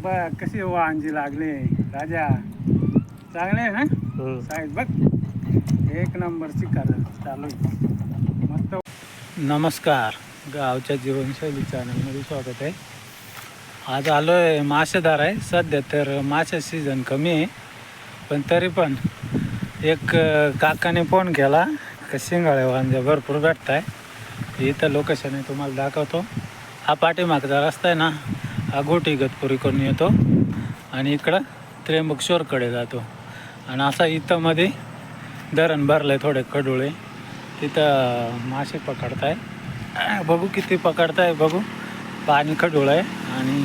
बघ कशी वांजी लागले राजा, चांगले आहे ना साईज बघ, एक नंबरची कर चालू आहे मस्त. नमस्कार, गावच्या जीवनशैली चॅनलमध्ये स्वागत आहे. आज आलो आहे मासेदार आहे. सध्या तर मासे सीझन कमी आहे, पण तरी पण एक काकाने फोन केला का शिंगाळे वांजे भरपूर भेटत आहे. इथं लोकेशन आहे तुम्हाला दाखवतो. हा पाठीमागचा रस्ता आहे ना, हा घोटी गतपुरी करून येतो आणि इकडं त्र्यंबकेश्वरकडे जातो. आणि असा इथं मध्ये धरण भरलं आहे, थोडे कडुळे, तिथं मासे पकडताय. बघू किती पकडताय बघू. पाणी खडूळ आहे आणि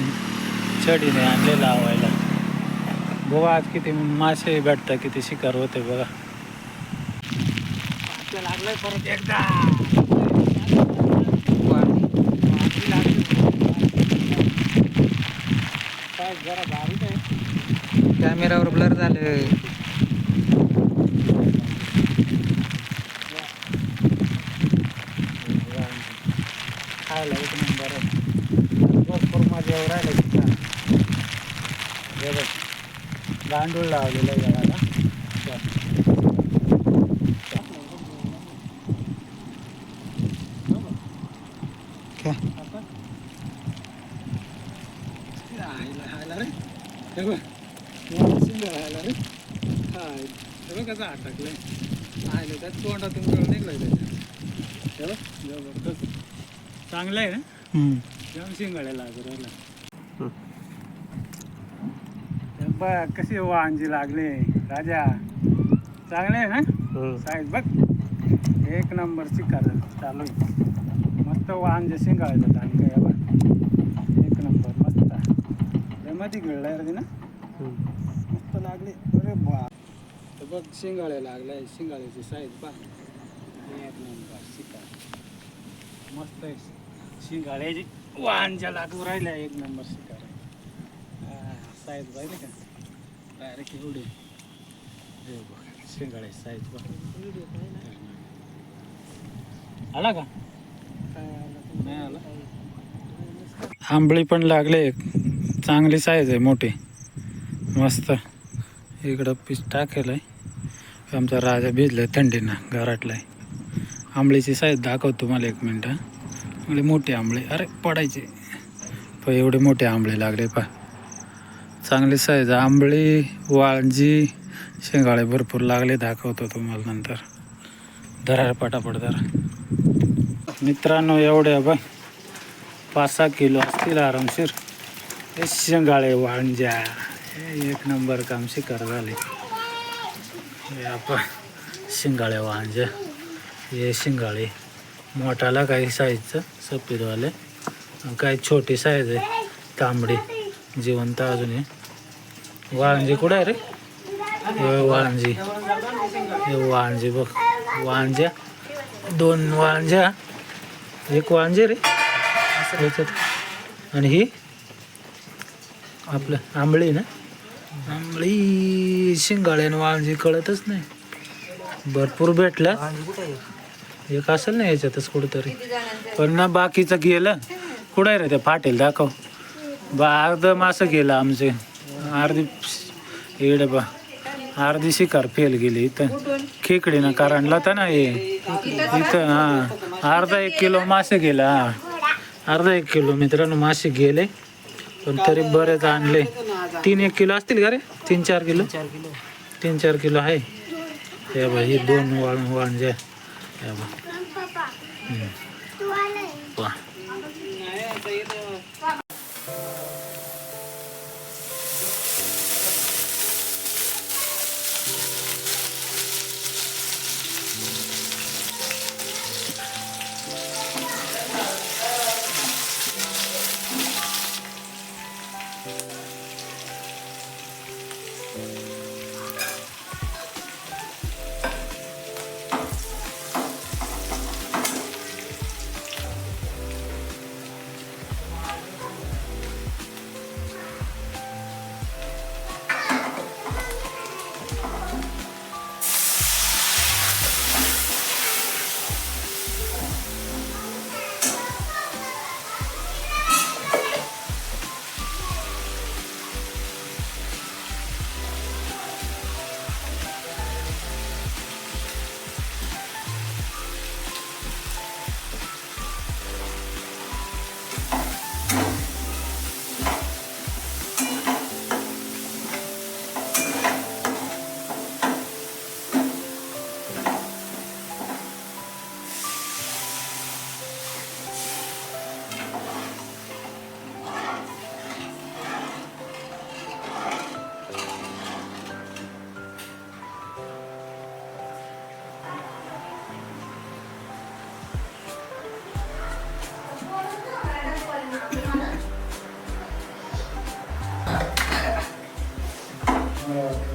छडीने आणले लावायला. बघू आज किती मासे भेटतात, किती शिकार होते बघा. लागलंय परत एकदा. काय जरा बारीक आहे, कॅमेरावर ब्लर झाले. खायला एक नंबर आहे. भरपूर माझ्या एवढं राहिलं तिथं. गांडूळ लावलेलं आहे झाडाला. कसा अटकलंय आयलं त्यात तोंडातून गळ निघलंय त्याच्या. जबरदस्त चांगलं आहे ना, जाम शिंगाळ्या लागू राहिला. बघ कशी वांजी लागले राजा, चांगले आहे ना साईज बघ, एक नंबरची कर चालू आहे मस्त. वांजे शिंगाळ्याचं आणि काय बघ, एक नंबर मस्त. मध्ये गिळलाय रे ना, मस्त लागले. अरे बा बघ शिंगाळे लागलाय, शिंगाळ्याची साईज बघ, एक नंबर शिकार मस्त आहे. शिंगाळ्याची वांजा लागू राहिल्या, एक नंबर शिकार आहे. साईज पाहिजे का डायरेक्ट एवढे. हे बघ शिंगाळ्याची साईज बघ. आला का नाही आला. आंबळी पण लागले, चांगली साईज आहे, मोठी मस्त. इकडं पीस टाकेल आहे. आमचा राजा भिजलाय थंडीनं, घरातलाय. आंबळीची साईज दाखवतो तुम्हाला एक मिनटं. एवढे मोठे आंबळे, अरे पडायचे पण एवढे मोठे आंबळे लागले पा. चांगली साईज आंबळी, वाळजी, शेंगाळे भरपूर लागले. दाखवतो तुम्हाला नंतर. धरा पटापट धरा मित्रांनो. एवढे बघ 5-6 किलो असतील आरामशीर हे शेंगाळे वांज्या. एक नंबर काम शिकार झाले. हे आपण शिंगाळे वांजे, हे शिंगाळे मोठाला काही साईजचं सफेदवाले, काही छोटी साईज आहे तांबडी जिवंत अजून. हे वांजे कुठं आहे रे, हे वांजी, हे वांजे बघ. वांज्या 2 वांज्या, एक वांजे रे याच्यात. आणि ही आपलं आंबळी ना, आंबळी शिंगाळ्यानं वांजी कळतच नाही. भरपूर भेटलं, एक असेल ना याच्यातच कुठंतरी. पण ना बाकीचं गेलं कुठं आहे रे, त्या फाटेल दाखव बा. अर्ध मासं गेलं आमचे, अर्धी इकडे बा अर्धी शिकार फेल गेली. इथं खेकडीनं कारणला होता ना हे इथं. हां अर्धा 1 किलो मासे गेला. अर्धा 1 किलो मित्रांनो मासे गेले, पण तरी बरेच आणले. 3-1 किलो असतील का रे, 3-4 किलो, 3-4 किलो आहे. हे बघ ही 2 वांजे. हे बघ वा. वा